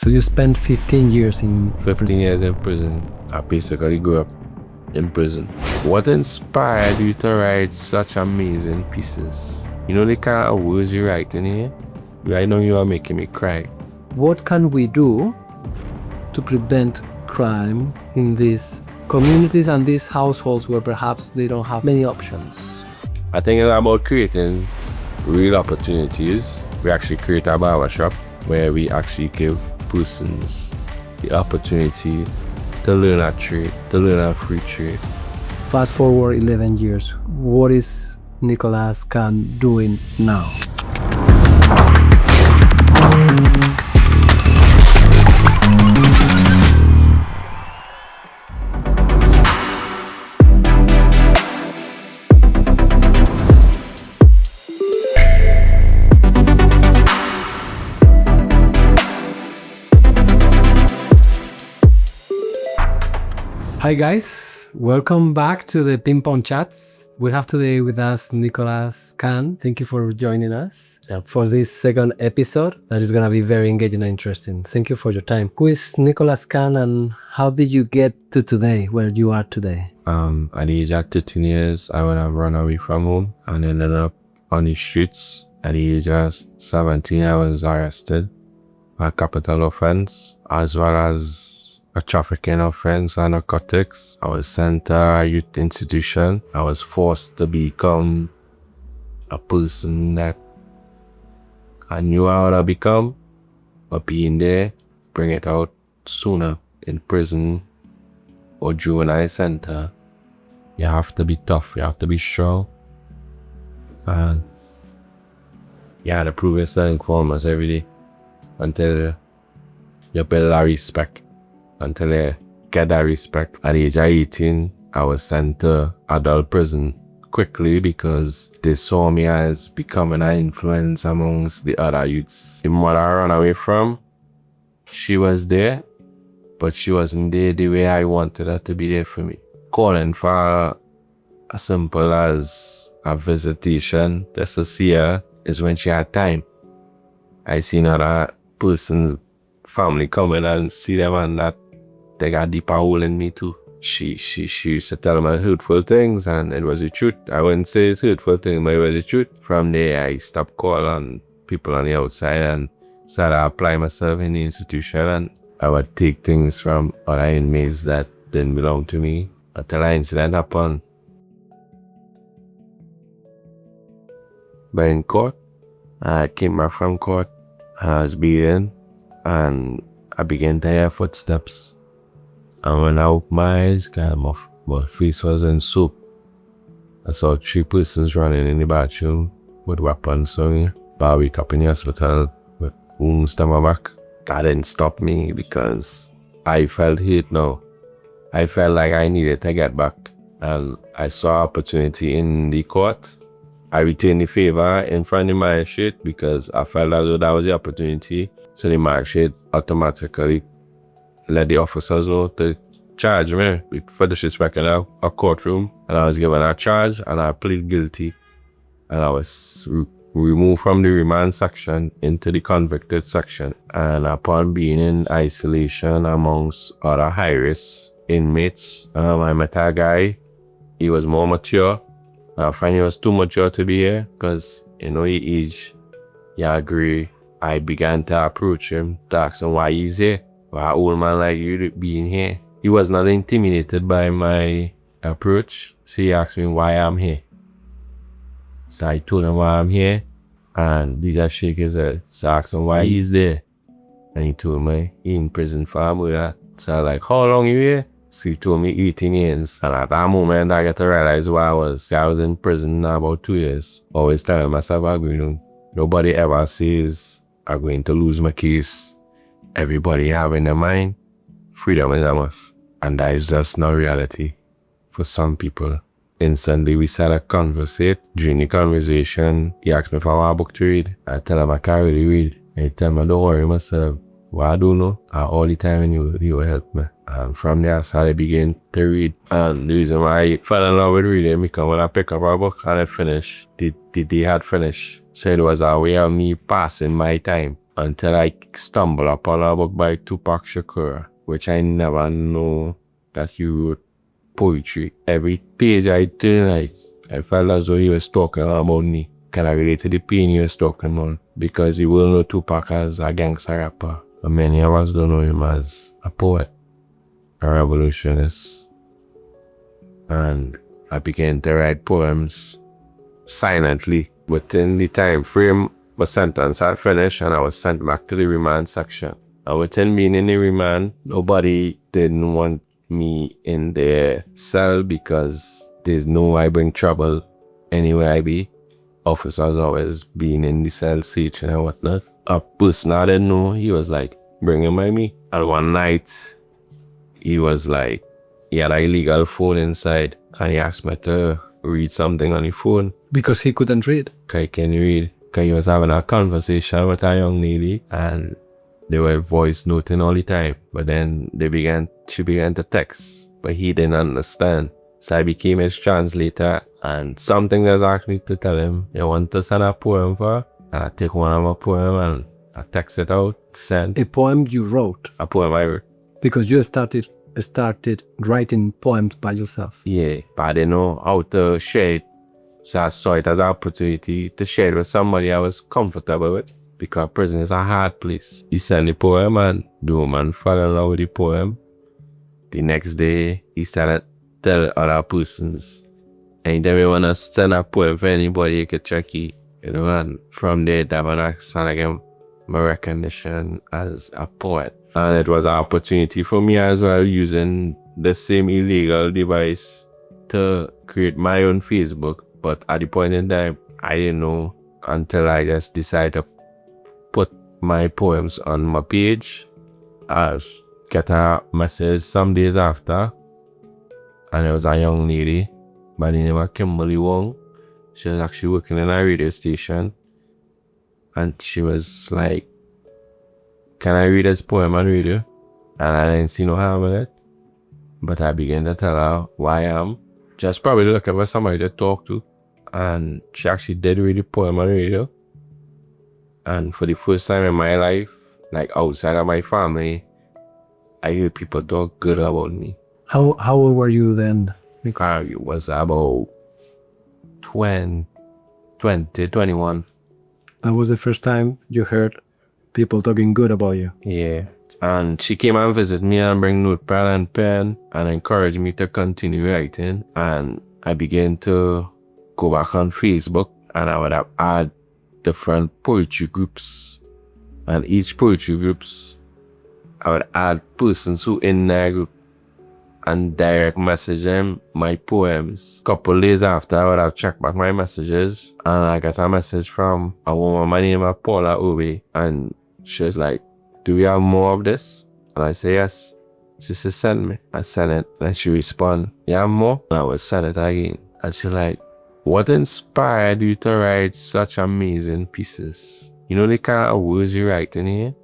So you spent 15 years in 15 years in prison. I basically grew up in prison. What inspired you to write such amazing pieces? You know the kind of words you write in here? Right now you are making me cry. What can we do to prevent crime in these communities and these households where perhaps they don't have many options? I think it's about creating real opportunities. We actually create a barbershop where we actually give persons the opportunity to learn a trade, to learn a free trade. Fast forward 11 years, what is Nicholas Khan doing now? Hi guys, welcome back to the Ping Pong Chats. We have today with us Nicholas Khan. Thank you for joining us for this second episode that is going to be very engaging and interesting. Thank you for your time. Who is Nicholas Khan and how did you get to today, where you are today? At the age of 13 years, I went and run away from home and ended up on the streets. At the age of 17, I was arrested for a capital offense as well as a trafficking offense and narcotics. I was sent to a youth institution. I was forced to become a person that I knew I would have become, but being there, bring it out sooner in prison or juvenile center. You have to be tough, you have to be strong, and you have to prove yourself for us every day until you build that respect. Until I get that respect. At the age of 18, I was sent to adult prison quickly because they saw me as becoming an influence amongst the other youths. The mother I ran away from, she was there, but she wasn't there the way I wanted her to be there for me. Calling for as simple as a visitation just to see her is when she had time. I seen other person's family coming and see them and that they got deeper hole in me too. She used to tell me hurtful things and it was the truth. I wouldn't say it's hurtful things, but it was the truth. From there, I stopped calling people on the outside and started applying myself in the institution, and I would take things from other inmates that didn't belong to me until an incident happened. But in court, I came back from court, I was beaten, and I began to hear footsteps. And when I opened my eyes, my face was in soap. I saw 3 persons running in the bathroom with weapons on me. But I wake up in the hospital with wounds to my back. That didn't stop me because I felt hate now. I felt like I needed to get back. And I saw opportunity in the court. I retained the favor in front of the magistrate because I felt as though that was the opportunity. So the magistrate automatically let the officers know to charge me for disrespecting a courtroom, and I was given a charge and I pleaded guilty, and I was removed from the remand section into the convicted section. And upon being in isolation amongst other high-risk inmates, I met a guy. He was more mature. I find he was too mature to be here because his age, you agree. I began to approach him to ask him why he's here. Why an old man like you being here? He was not intimidated by my approach, so he asked me why I'm here. So I told him why I'm here, and he just shook his head. So I asked him why he's there, and he told me he in prison for murder. So I was like, how long you here? So he told me 18 years, and at that moment I got to realize where I was. I was in prison now about 2 years. Always telling myself nobody ever says I'm going to lose my case. Everybody have in their mind, freedom is a must. And that is just not reality for some people. Instantly, we started to conversate. During the conversation, he asked me if I want a book to read. I tell him I can't really read. And he tell me, don't worry myself. What I do know, all the time you will help me. And from there, I started begin to read. And the reason why I fell in love with reading, because when I pick up a book and it finished, the day had finished. So it was a way of me passing my time. until I stumbled upon a book by Tupac Shakur, which I never know that he wrote poetry. Every page I turned, I felt as though he was talking about me. Can I relate to the pain he was talking about? Because he will know Tupac as a gangster rapper, but many of us don't know him as a poet, a revolutionist. And I began to write poems silently. Within the time frame, my sentence had finished and I was sent back to the remand section. And within being in the remand, nobody didn't want me in their cell because there's no I bring trouble anywhere I be. Officers always being in the cell searching and whatnot. A person I didn't know, he was like, bring him by me. And one night, he was like, he had an illegal phone inside and he asked me to read something on the phone. Because he couldn't read. Because he can read. Because he was having a conversation with a young lady and they were voice noting all the time. But then she began to text, but he didn't understand. So I became his translator and something was asked me to tell him, you want to send a poem for her? And I take one of my poem and I text it out, send. A poem you wrote? A poem I wrote. Because you started writing poems by yourself. Yeah, but I didn't know how to share it. So I saw it as an opportunity to share it with somebody I was comfortable with. Because prison is a hard place. He sent the poem and the woman fell in love with the poem. The next day, he started telling other persons. And he didn't want to send a poem for anybody he could check it. You know, and from there, that when I started getting my recognition as a poet. And it was an opportunity for me as well, using the same illegal device to create my own Facebook. But at the point in time, I didn't know until I just decided to put my poems on my page. I get a message some days after, and it was a young lady by the name of Kimberly Wong. She was actually working in a radio station, and she was like, can I read this poem on radio? And I didn't see no harm in it, but I began to tell her who I am, just probably looking for somebody to talk to. And she actually did read the poem on radio. And for the first time in my life, like outside of my family, I heard people talk good about me. How old were you then? Because it was about 20, 21. That was the first time you heard people talking good about you. Yeah. And she came and visit me and bring notepad and pen and encouraged me to continue writing. And I began to go back on Facebook and I would have add different poetry groups. And each poetry groups, I would add persons who in that group and direct message them my poems. Couple days after, I would have checked back my messages and I got a message from a woman by the name of Paula Obe, and she was like, do we have more of this? And I say yes. She said, send me. I sent it. And she responded, you have more? And I would send it again. And she like, what inspired you to write such amazing pieces? You know the kind of words you write in here?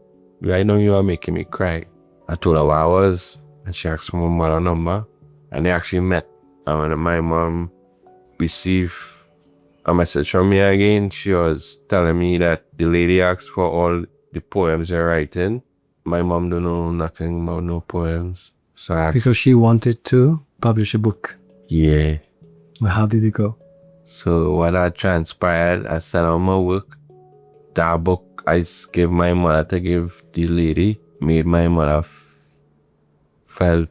Right now you are making me cry. I told her what I was, and she asked my mother number, and they actually met. And when my mom received a message from me again, she was telling me that the lady asked for all the poems you're writing. My mom don't know nothing about no poems. So I asked, because she wanted to publish a book. Yeah. Well, how did it go? So what had transpired, I sent out my work. That book I gave my mother to give the lady made my mother felt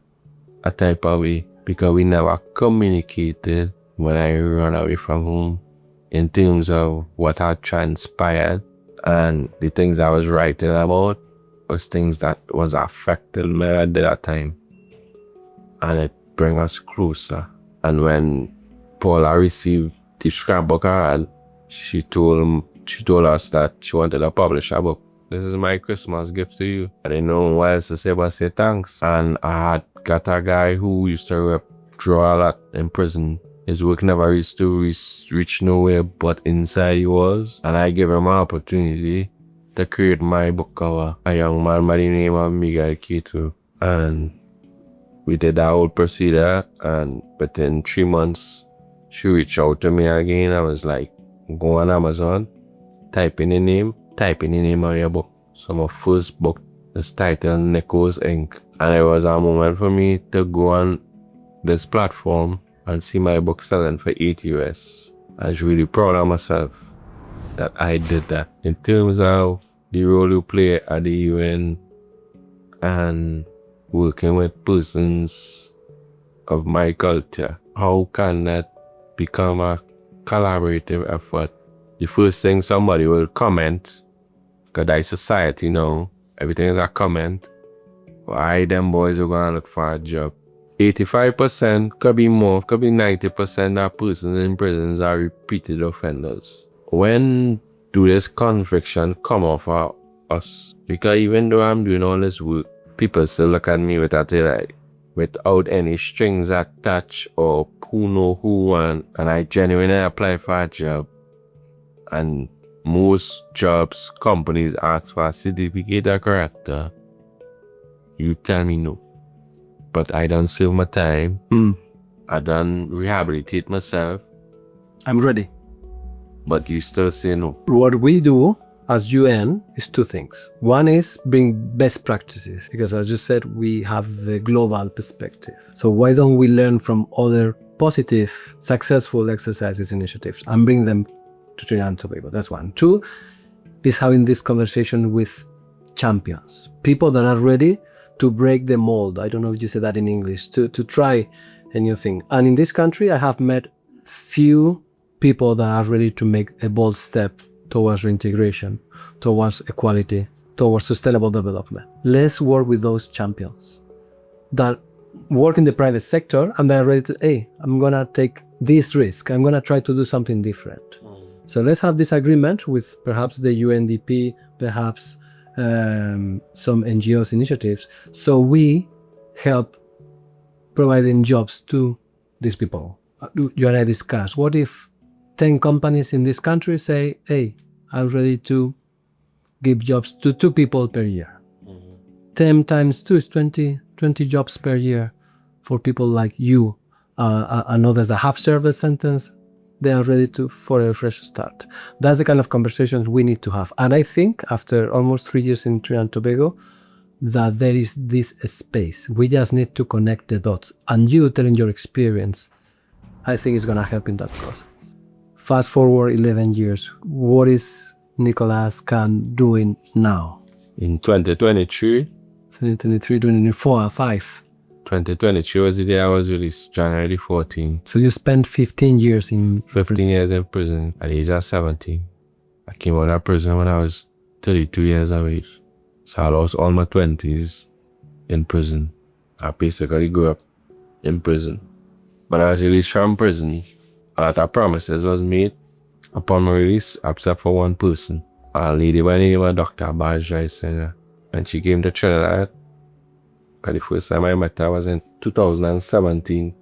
a type of way because we never communicated when I ran away from home in terms of what had transpired, and the things I was writing about was things that was affecting me at that time, and it bring us closer. And when Paula received the scrapbook I had, she told us that she wanted to publish a book. This is my Christmas gift to you. I didn't know what else to say but say thanks. And I had got a guy who used to draw a lot in prison. His work never used to reach nowhere but inside he was. And I gave him an opportunity to create my book cover. A young man by the name of Miguel Keto. And we did that whole procedure, and within 3 months, she reached out to me again. I was like, go on Amazon, type in the name of your book. So my first book is titled Nichols Inc. And it was a moment for me to go on this platform and see my book selling for $8. I was really proud of myself that I did that. In terms of the role you play at the UN and working with persons of my culture, how can that become a collaborative effort? The first thing somebody will comment, because that's society now, everything is a comment. Why them boys are gonna look for a job? 85% could be more, could be 90% of persons in prisons are repeated offenders. When do this conviction come off of us? Because even though I'm doing all this work, people still look at me without any strings attached or who know who, and I genuinely apply for a job. And most jobs, companies ask for a certificate of character. You tell me no. But I done save my time. I done rehabilitate myself. I'm ready. But you still say no. What we do as UN is two things. One is bring best practices, because as you said, we have the global perspective. So why don't we learn from other positive, successful exercises, initiatives, and bring them to Trinidad and Tobago? That's one. Two is having this conversation with champions, people that are ready to break the mold. I don't know if you say that in English, to try a new thing. And in this country, I have met few people that are ready to make a bold step towards reintegration, towards equality, towards sustainable development. Let's work with those champions that work in the private sector and they're ready to, hey, I'm gonna take this risk. I'm gonna try to do something different. So let's have this agreement with perhaps the UNDP, perhaps some NGOs initiatives, so we help providing jobs to these people. You and I discussed, what if 10 companies in this country say, hey, I'm ready to give jobs to 2 people per year. 10 times 2 is 20 jobs per year for people like you and others that have served a sentence. They are ready for a fresh start. That's the kind of conversations we need to have. And I think after almost 3 years in Trinidad and Tobago, that there is this space. We just need to connect the dots. And you telling your experience, I think it's gonna help in that process. Fast forward 11 years, what is Nicholas Khan doing now? In 2023, 2023, 2024, 5. 2023 was the day I was released, January 14. So you spent 15 years in 15 years in prison at the age of 17. I came out of prison when I was 32 years of age. So I lost all my 20s in prison. I basically grew up in prison. When I was released from prison, a lot of promises was made upon my release, except for one person. A lady by the name of Dr. Bajra, and she came to Trinidad. The first time I met her was in 2017.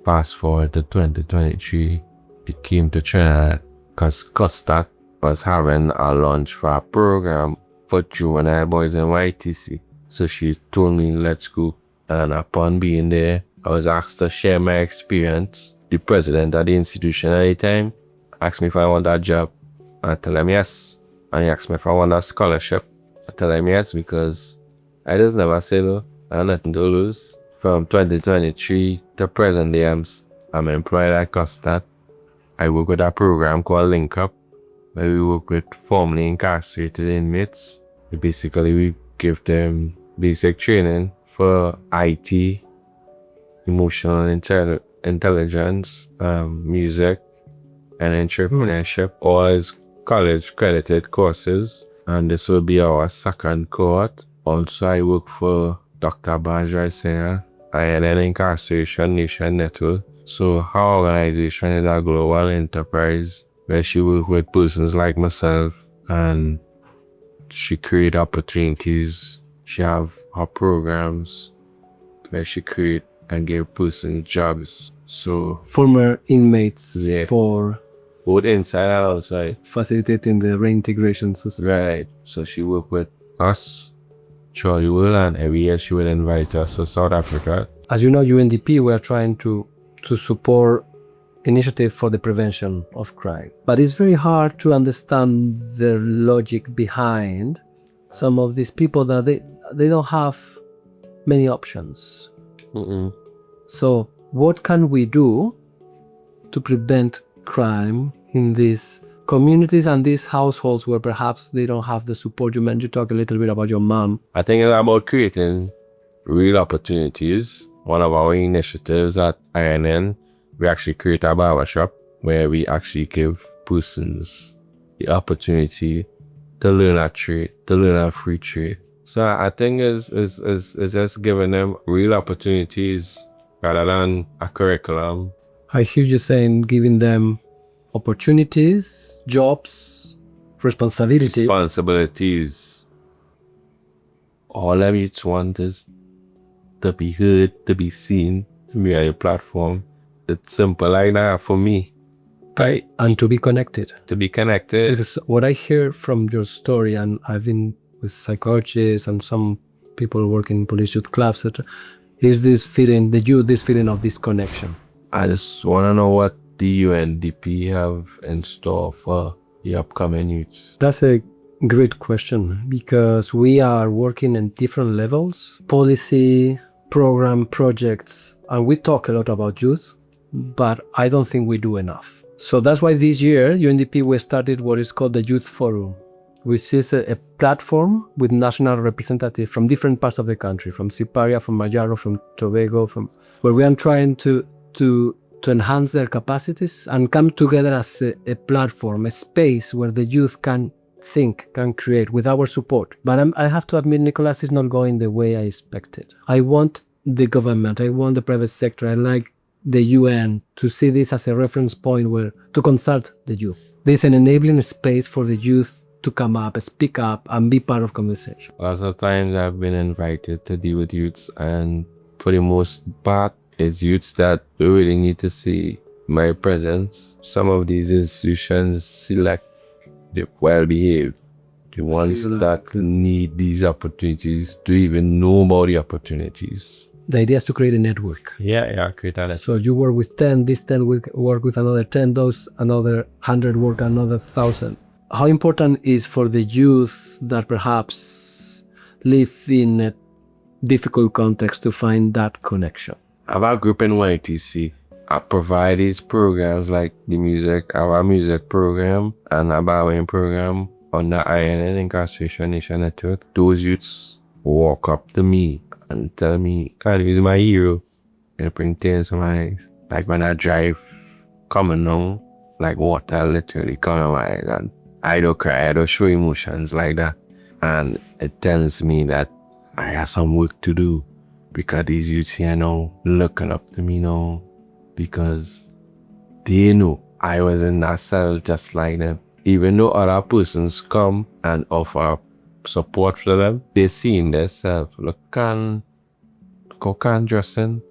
Fast forward to 2023, she came to Trinidad because Custard was having a launch for a program for juvenile boys in YTC. So she told me, let's go. And upon being there, I was asked to share my experience. The president of the institution at the time asked me if I want that job. I told him yes. And he asked me if I want that scholarship. I told him yes, because I just never said no. I have nothing to lose. From 2023 to present day, I'm employed at Custard. I work with a program called Link Up, where we work with formerly incarcerated inmates. We give them basic training for IT, emotional intelligence, music, and entrepreneurship, all as college credited courses. And this will be our second cohort. Also, I work for Dr. Bajra, and an Incarceration Nation Network. So her organization is a global enterprise where she works with persons like myself, and she create opportunities. She have her programs where she create and give persons jobs. So former inmates, for both inside and outside, facilitating the reintegration system. Right. So she work with us, Charlie will, and every year she will invite us to South Africa. As you know, UNDP, we are trying to support initiative for the prevention of crime. But it's very hard to understand the logic behind some of these people that they don't have many options. So what can we do to prevent crime in these communities and these households where perhaps they don't have the support? You talk a little bit about your mom. I think it's about creating real opportunities. One of our initiatives at INN, we actually create a barbershop where we actually give persons the opportunity to learn a trade, to learn a free trade. So I think is just giving them real opportunities rather than a curriculum. I hear you saying giving them opportunities, jobs, responsibilities. All of each want is to be heard, to be seen, to be on a platform. It's simple like that for me. Right? And to be connected. To be connected. Because what I hear from your story, and I've been with psychologists and some people working in police youth clubs, etc., is this feeling, this feeling of disconnection. I just want to know what the UNDP have in store for the upcoming youths. That's a great question, because we are working in different levels, policy, program, projects, and we talk a lot about youth, but I don't think we do enough. So that's why this year, UNDP, we started what is called the Youth Forum, which is a platform with national representatives from different parts of the country, from Siparia, from Majaro, from Tobago, where we are trying to enhance their capacities and come together as a platform, a space where the youth can think, can create with our support. But I have to admit, Nicolas, is not going the way I expected. I want the government, I want the private sector, I like the UN to see this as a reference point where to consult the youth. There's an enabling space for the youth to come up, speak up, and be part of conversation. Lots of times I've been invited to deal with youths, and for the most part, it's youths that really need to see my presence. Some of these institutions select the well-behaved, the ones that need these opportunities to even know about the opportunities. The idea is to create a network. Yeah, create a network. So you work with 10, this 10 work with another 10, those another 100 work another 1,000. How important is for the youth that perhaps live in a difficult context to find that connection? I have a group in YTC. I provide these programs like our music program and a barbering program on the INN Incarceration Nation Network. Those youths walk up to me and tell me, God, he's my hero. And bring tears to my eyes. Like when I drive coming on, like water literally coming on my eyes. And I don't cry, I don't show emotions like that. And it tells me that I have some work to do. Because these youths here now looking up to me now. Because they know I was in that cell just like them. Even though other persons come and offer support for them, they see in themselves, look, can dressing,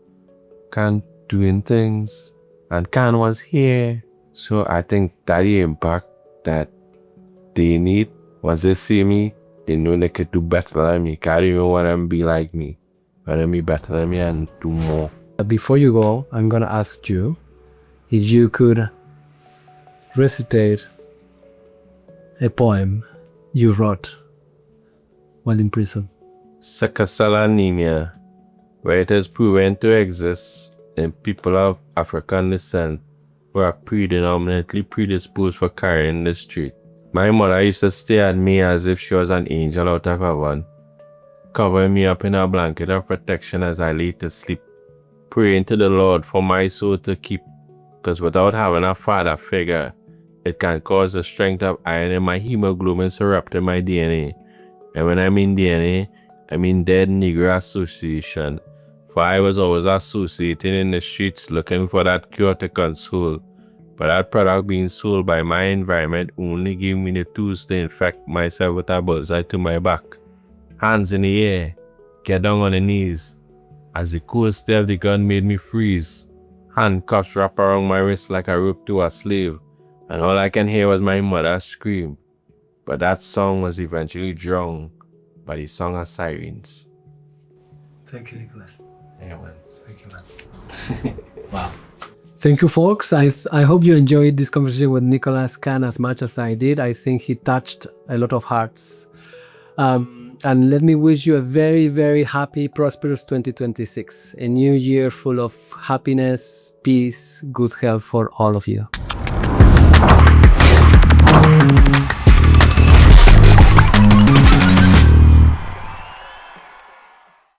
can doing things, and can was here. So I think that the impact that they need, once they see me, they know they could do better than me. Can't even want them to be like me. Want them to be better than me and do more. Before you go, I'm gonna ask you if you could recitate a poem you wrote while in prison. Sickle cell anemia, where it is proven to exist in people of African descent who are predominantly predisposed for carrying this trait. My mother used to stare at me as if she was an angel out of heaven, covering me up in a blanket of protection as I lay to sleep, praying to the Lord for my soul to keep, because without having a father figure, it can cause the strength of iron in my hemoglobin to erupt in my DNA. And when I mean DNA, I mean Dead Negro Association, for I was always associating in the streets looking for that cure to console. But that product being sold by my environment only gave me the tools to infect myself with a bullseye to my back. Hands in the air, get down on the knees. As the cold stare of the gun made me freeze. Handcuffs wrapped around my wrist like a rope to a slave. And all I can hear was my mother scream. But that song was eventually drowned by the song of sirens. Thank you, Nicolas. Yeah, man. Thank you, man. Wow. Thank you, folks. I hope you enjoyed this conversation with Nicolas Can as much as I did. I think he touched a lot of hearts. And let me wish you a very, very happy, prosperous 2026. A new year full of happiness, peace, good health for all of you.